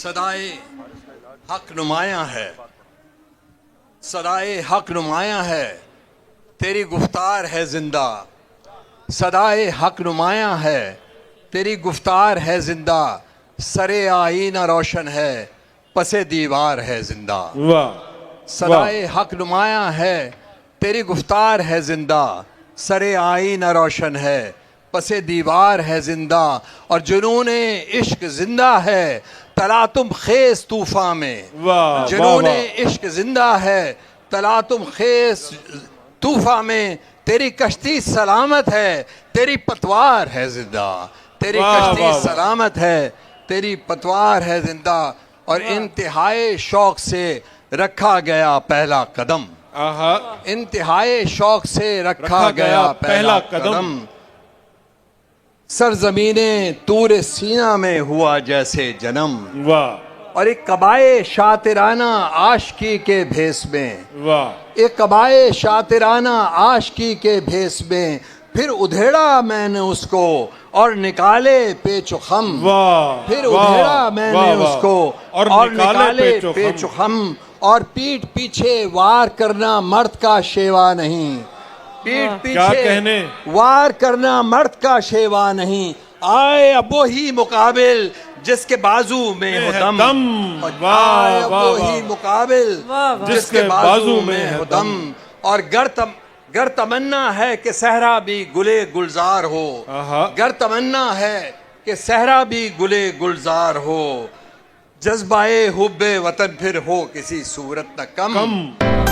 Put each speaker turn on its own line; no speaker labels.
सदाए हक नुमायां है, सदाए हक नुमायां है, तेरी गुफ्तार है जिंदा। सदाए हक नुमायां है, तेरी गुफ्तार है जिंदा। सरे आईना रोशन है, पसे दीवार है जिंदा।
वाह,
सदाए हक नुमायां है, तेरी गुफ्तार है जिंदा। सरे आईना रोशन है, पसे दीवार है जिंदा। और जुनूने इश्क जिंदा है, तला तुम खेस तूफा में।
वाह,
जुनूने
वाह।
इश्क जिंदा है, तला तुम खेस तूफा में। तेरी कश्ती सलामत है, तेरी पतवार है जिंदा। तेरी
वाह,
कश्ती
वाह, वाह।
सलामत है, तेरी पतवार है जिंदा। और इंतहाई शौक से रखा गया पहला कदम।
आहा,
इंतहाई शौक से रखा गया पहला कदम। सरजमीने तूरे सीना में हुआ जैसे जन्म।
वाह,
और एक कबाए शातिराना आशिकी के भेस में।
वाह,
एक कबाए शातिराना आशिकी के भेस में। फिर उधेड़ा मैंने उसको और निकाले पेचुखम।
वाह,
फिर
वाह,
उधेड़ा मैंने
वाह, वाह।
उसको और निकाले पेचुखम। और पीठ पीछे वार करना मर्द का शेवा नहीं। पीठ
क्या
पीछे
कहने?
वार करना मर्द का शेवा नहीं। आए अब वो ही मुकाबिल जिसके बाजू में हो दम।
दम।
और
वाह,
आए अब
वाह,
वो
वाह।
ही मुकाबिल जिसके बाजू में हो दम। और गर तमन्ना है कि सहरा भी गुले गुलजार हो।
आहा।
गर तमन्ना है कि सहरा भी गुले गुलजार हो। जज्बाए हुब्बे वतन फिर हो किसी सूरत न कम।